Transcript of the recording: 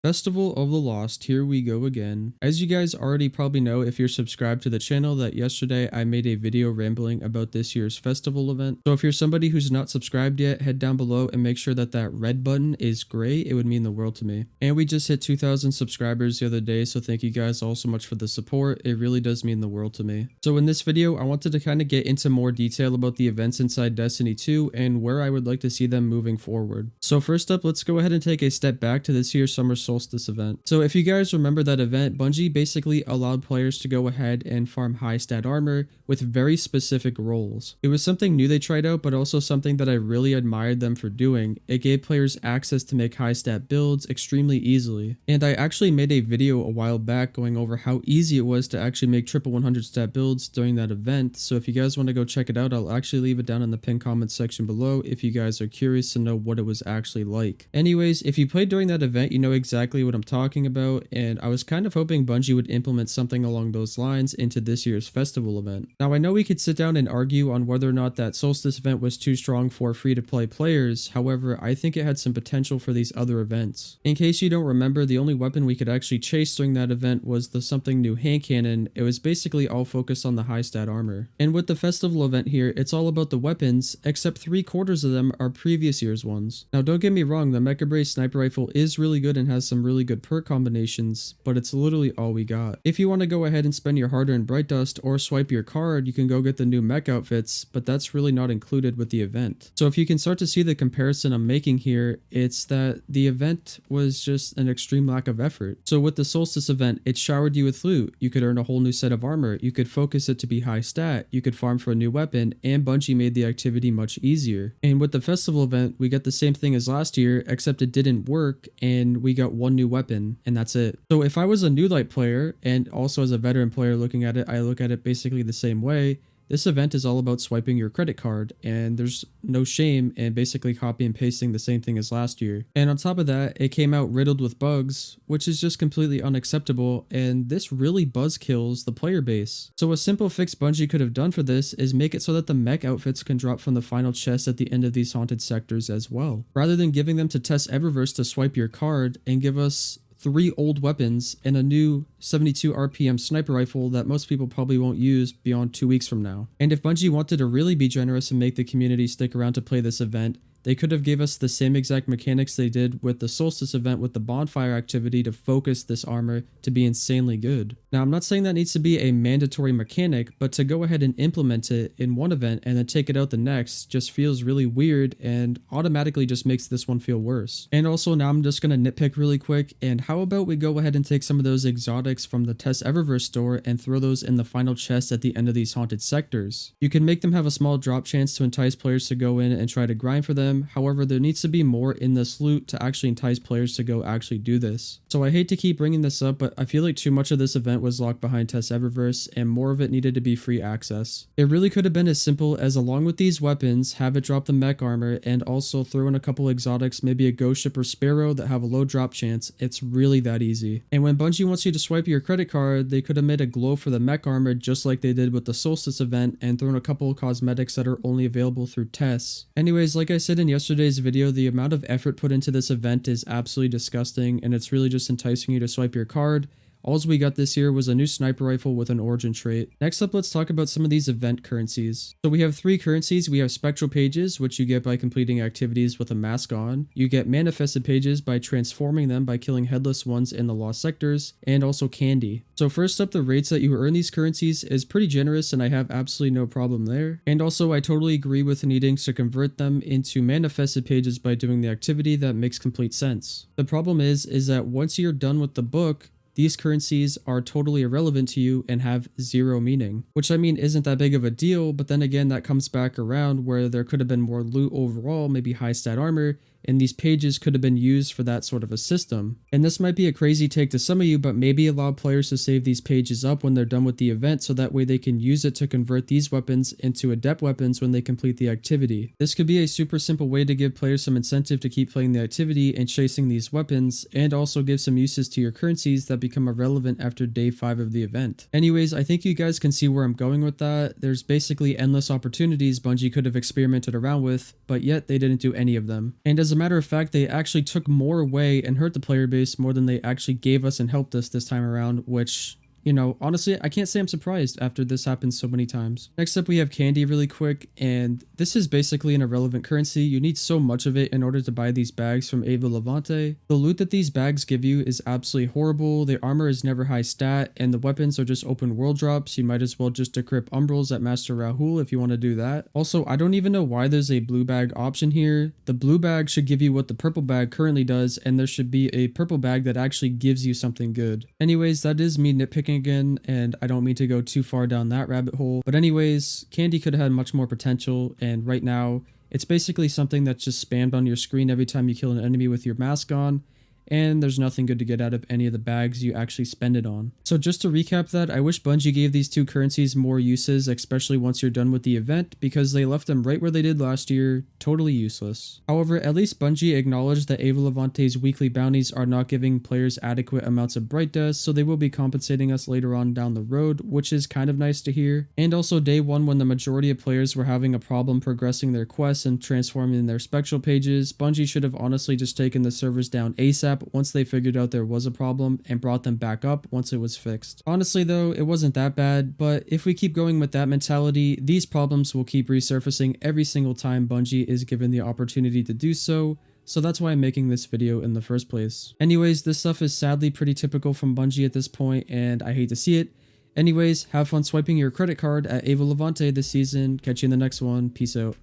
Festival of the Lost, here we go again. As you guys already probably know if you're subscribed to the channel, that yesterday I made a video rambling about this year's festival event. So if you're somebody who's not subscribed yet, head down below and make sure that that red button is gray. It would mean the world to me. And we just hit 2,000 subscribers the other day, so thank you guys all so much for the support. It really does mean the world to me. So in this video, I wanted to kind of get into more detail about the events inside Destiny 2 and where I would like to see them moving forward. So first up, let's go ahead and take a step back to this year's Summer Solstice event. So if you guys remember that event, Bungie basically allowed players to go ahead and farm high stat armor with very specific roles. It was something new they tried out, but also something that I really admired them for doing. It gave players access to make high stat builds extremely easily. And I actually made a video a while back going over how easy it was to actually make triple 100 stat builds during that event. So if you guys want to go check it out, I'll actually leave it down in the pinned comment section below if you guys are curious to know what it was actually like. Anyways, if you played during that event, you know exactly what I'm talking about, and I was kind of hoping Bungie would implement something along those lines into this year's festival event. Now I know we could sit down and argue on whether or not that Solstice event was too strong for free-to-play players, however I think it had some potential for these other events. In case you don't remember, the only weapon we could actually chase during that event was the something new hand cannon. It was basically all focused on the high stat armor. And with the festival event here, it's all about the weapons, except 3/4 of them are previous year's ones. Now don't get me wrong, the Mecha Brace sniper rifle is really good and has some really good perk combinations, but it's literally all we got. If you want to go ahead and spend your hard-earned Bright Dust or swipe your card, you can go get the new mech outfits, but that's really not included with the event. So if you can start to see the comparison I'm making here, it's that the event was just an extreme lack of effort. So with the Solstice event, it showered you with loot. You could earn a whole new set of armor, you could focus it to be high stat, you could farm for a new weapon, and Bungie made the activity much easier. And with the festival event, we got the same thing as last year, except it didn't work and we got one new weapon and that's it. So if I was a new light player and also as a veteran player looking at it, I look at it basically the same way. This event is all about swiping your credit card, and there's no shame in basically copy and pasting the same thing as last year. And on top of that, it came out riddled with bugs, which is just completely unacceptable, and this really buzzkills the player base. So a simple fix Bungie could have done for this is make it so that the mech outfits can drop from the final chest at the end of these haunted sectors as well. Rather than giving them to Test Eververse to swipe your card and give us 3 old weapons and a new 72 RPM sniper rifle that most people probably won't use beyond 2 weeks from now. And if Bungie wanted to really be generous and make the community stick around to play this event, they could have gave us the same exact mechanics they did with the Solstice event with the bonfire activity to focus this armor to be insanely good. Now I'm not saying that needs to be a mandatory mechanic, but to go ahead and implement it in one event and then take it out the next just feels really weird and automatically just makes this one feel worse. And also now I'm just going to nitpick really quick, and how about we go ahead and take some of those exotics from the Test Eververse store and throw those in the final chest at the end of these haunted sectors. You can make them have a small drop chance to entice players to go in and try to grind for them. However, there needs to be more in this loot to actually entice players to go actually do this. So I hate to keep bringing this up, but I feel like too much of this event was locked behind Test Eververse and more of it needed to be free access. It really could have been as simple as, along with these weapons, have it drop the mech armor and also throw in a couple exotics, maybe a ghost ship or sparrow that have a low drop chance. It's really that easy. And when Bungie wants you to swipe your credit card, they could have made a glow for the mech armor just like they did with the Solstice event and thrown a couple of cosmetics that are only available through tests. Anyways, like I said in yesterday's video, the amount of effort put into this event is absolutely disgusting, and it's really just enticing you to swipe your card. All we got this year was a new sniper rifle with an origin trait. Next up, let's talk about some of these event currencies. So we have 3 currencies. We have spectral pages, which you get by completing activities with a mask on. You get manifested pages by transforming them by killing headless ones in the lost sectors, and also candy. So first up, the rates that you earn these currencies is pretty generous, and I have absolutely no problem there. And also, I totally agree with needing to convert them into manifested pages by doing the activity. That makes complete sense. The problem is that once you're done with the book, these currencies are totally irrelevant to you and have 0 meaning, which I mean isn't that big of a deal, but then again that comes back around where there could have been more loot overall, maybe high stat armor, and these pages could have been used for that sort of a system. And this might be a crazy take to some of you, but maybe allow players to save these pages up when they're done with the event so that way they can use it to convert these weapons into adept weapons when they complete the activity. This could be a super simple way to give players some incentive to keep playing the activity and chasing these weapons, and also give some uses to your currencies that become irrelevant after day 5 of the event. Anyways, I think you guys can see where I'm going with that. There's basically endless opportunities Bungie could have experimented around with, but yet they didn't do any of them. And as a a matter of fact, they actually took more away and hurt the player base more than they actually gave us and helped us this time around, which, you know, honestly, I can't say I'm surprised after this happened so many times. Next up, we have candy really quick, and this is basically an irrelevant currency. You need so much of it in order to buy these bags from Ava Levante. The loot that these bags give you is absolutely horrible. The armor is never high stat, and the weapons are just open world drops. You might as well just decrypt Umbrals at Master Rahul if you want to do that. Also, I don't even know why there's a blue bag option here. The blue bag should give you what the purple bag currently does, and there should be a purple bag that actually gives you something good. Anyways, that is me nitpicking again, and I don't mean to go too far down that rabbit hole. But anyways, candy could have had much more potential, and right now, it's basically something that's just spammed on your screen every time you kill an enemy with your mask on, and there's nothing good to get out of any of the bags you actually spend it on. So just to recap that, I wish Bungie gave these two currencies more uses, especially once you're done with the event, because they left them right where they did last year, totally useless. However, at least Bungie acknowledged that Ava Levante's weekly bounties are not giving players adequate amounts of bright dust, so they will be compensating us later on down the road, which is kind of nice to hear. And also day one, when the majority of players were having a problem progressing their quests and transforming their spectral pages, Bungie should have honestly just taken the servers down ASAP once they figured out there was a problem and brought them back up once it was fixed. Honestly though, it wasn't that bad, but if we keep going with that mentality, these problems will keep resurfacing every single time Bungie is given the opportunity to do so. So that's why I'm making this video in the first place. Anyways, this stuff is sadly pretty typical from Bungie at this point, and I hate to see it. Anyways, have fun swiping your credit card at Ava Levante this season. Catch you in the next one. Peace out.